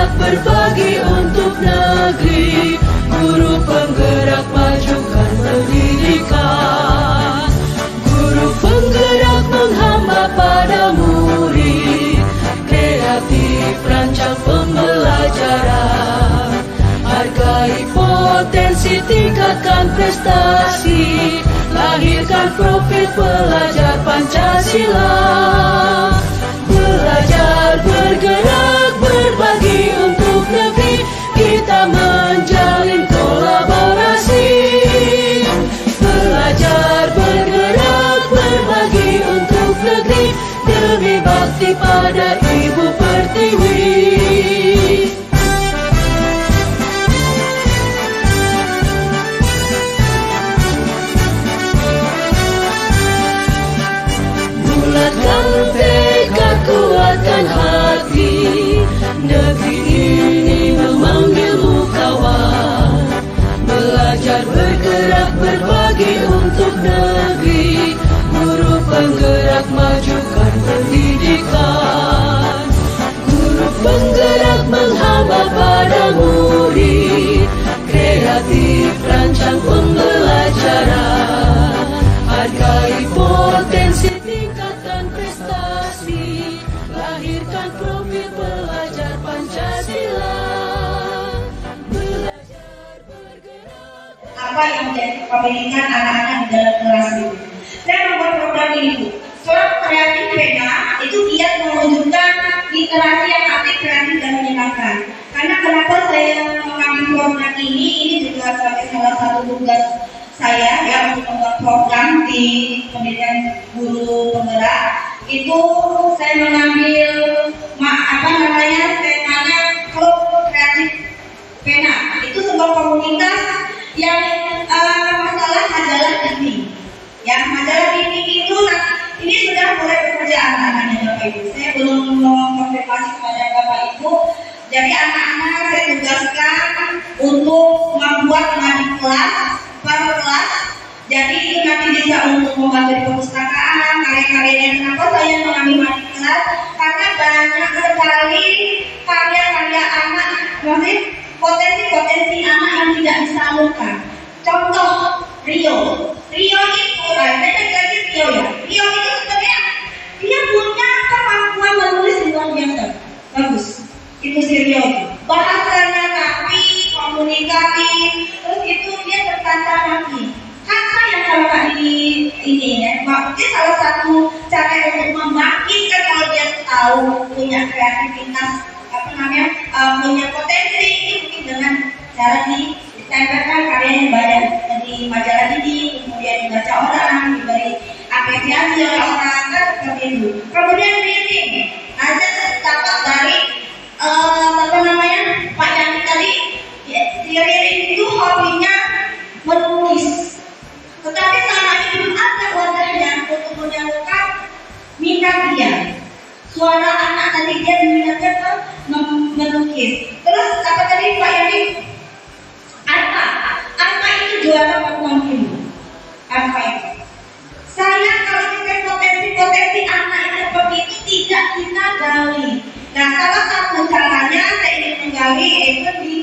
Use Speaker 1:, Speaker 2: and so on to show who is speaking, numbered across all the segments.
Speaker 1: bergerak berbagi untuk negeri, guru penggerak majukan pendidikan, guru penggerak menghamba pada murid, kreatif rancang pembelajaran, hargai potensi, tingkatkan prestasi, lahirkan profil pelajar Pancasila. Belajar, bergerak, berbagi untuk negeri, kita menjalin kolaborasi. Belajar, bergerak, berbagi untuk negeri, demi bakti pada Ibu Pertiwi. Bulatkan tekad, kuatkan hati, negeri ini memanggilmu kawan. Belajar, bergerak, berbagi untuk negeri, guru penggerak majukan pendidikan, guru penggerak menghamba pada murid, kreatif rancang pembelajaran, hargai potensi, tingkatkan prestasi, lahirkan profil pelajar Pancasila. Belajar, bergerak.
Speaker 2: Apa yang menjadi kepemilikan anak-anak di dalam kelas itu? Saya membuat program ini, Bu. Soal kreatif pena itu giat mewujudkan literasi yang aktif, kreatif dan menyenangkan. Karena kenapa saya mengambil program ini juga sebagai salah satu tugas saya ya untuk membuat program di pendidikan guru penggerak. Itu saya mengambil temanya klub kreatif pena. Itu sebuah komunitas yang masalah majalah dinding. Ya, majalah dinding itu ini sudah mulai bekerja anak-anaknya Bapak Ibu. Saya belum mengkonfirmasi kepada Bapak Ibu. Jadi anak-anak saya tugaskan untuk membuat madik kelas per kelas. Jadi itu nanti bisa untuk membantu di perpustakaan, karya-karyanya. Kenapa saya mengambil madik kelas? Karena banyak sekali karya-karya anak, maksudnya potensi-potensi anak yang tidak disalurkan. Contoh Rio itu, Rio itu sebenarnya dia punya kemampuan menulis luar biasa, bagus. Itu si Rio itu. Bahasanya rapi, komunikatif, terus itu dia bertata rapi. Kata yang kalau ini ya, mungkin salah satu cara untuk membangkitkan kalau dia tahu punya kreativitas, punya potensi ini mungkin dengan cara ditempelkan karyanya banyak di majalah ini, kemudian dibaca orang, diberi apresiasi oleh orang, kan seperti itu. Kemudian reading, ada dapat dari Pak Yanti tadi, si reading itu hobinya menulis. Tetapi selama ini belum ada wadahnya untuk menyalurkan minat dia. Suara anak tadi dia minatnya melukis. Terus apa tadi Pak Yanti? Arpa itu juara pertemuan ini. Arpa itu. Saya kalau kita potensi anak yang seperti itu tidak kita gali. Nah, salah satu caranya saya ingin menggali yaitu di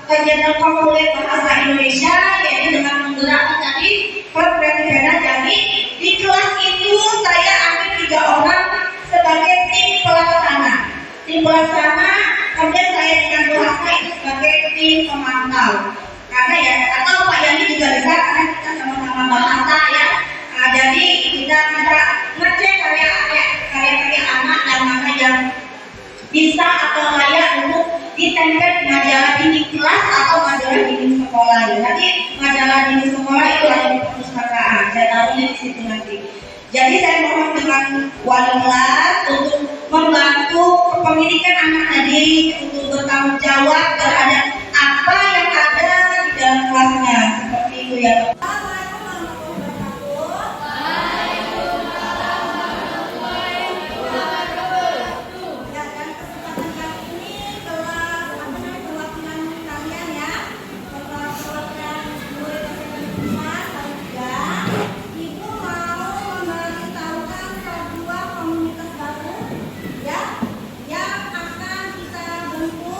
Speaker 2: kegiatan populer bahasa Indonesia, yaitu dengan menggerakkan tadi kreatif. Jadi di kelas itu saya ambil 3 orang sebagai tim pelaksana. Kemudian saya dengan bahasa itu sebagai tim pemantau. Karena ya, atau Pak Yani juga bisa karena kita sama-sama bahasa ya. Jadi kita ngecek karya-karya anak dan mana yang bisa atau layak untuk ditempel di majalah dinding kelas atau majalah dinding sekolah ya. Nanti majalah dinding sekolah itu ada di perpustakaan. Saya taruhnya di situ nanti. Jadi saya mohon dengan wali kelas untuk membantu kepemilikan anak tadi untuk bertanggung jawab terhadap apa yang ada di dalam kelasnya. Seperti itu ya.
Speaker 3: Yang akan kita bentuk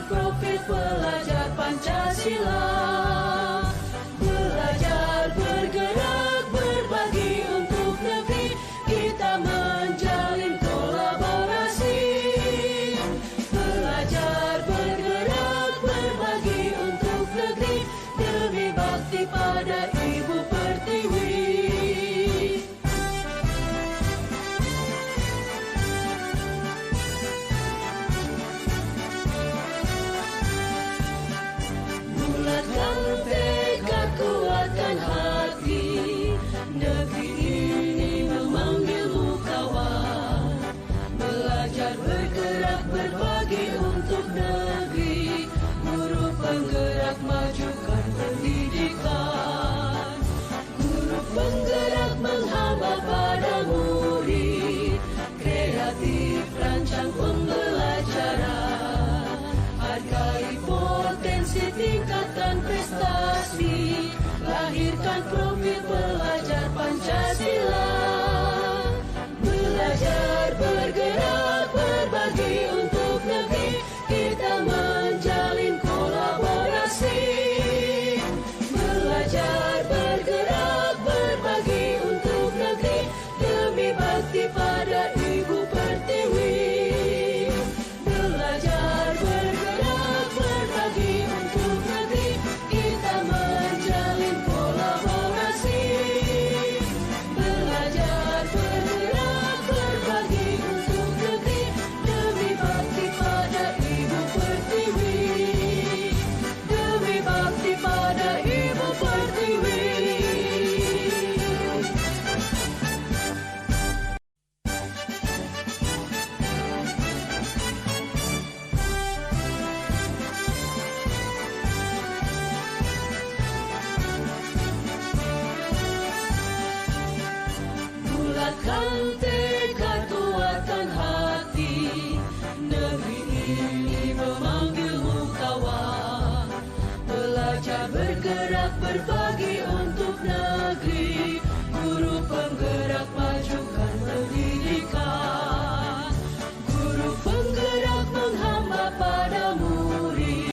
Speaker 1: profil pelajar Pancasila. Belajar, bergerak, berbagi untuk negeri, kita menjalin kolaborasi. Belajar, bergerak, berbagi untuk negeri, demi bakti pada Ibu Pertiwi. Bulatkan tekad, kuatkan hati, negeri ini memanggilmu kawan. Belajar, bergerak, berbagi untuk negeri, guru penggerak, majukan pendidikan. Guru penggerak menghamba pada murid, kreatif rancang pembelajaran. Hargai potensi, tingkatkan prestasi, lahirkan profil pelajar Pancasila. Belajar, bergerak, berbagi untuk negeri, kita menjalin kolaborasi. Belajar, bergerak, berbagi untuk negeri, demi bakti pada Ibu Pertiwi. Belajar, bergerak, berbagi untuk negeri, kita menjalin kolaborasi. Belajar, bergerak, berbagi untuk negeri, demi bakti pada Ibu Pertiwi. Demi bakti pada Ibu Pertiwi. Bulatkan tekad, kuatkan hati, negeri ini memanggilmu kawan. Belajar, bergerak, berbagi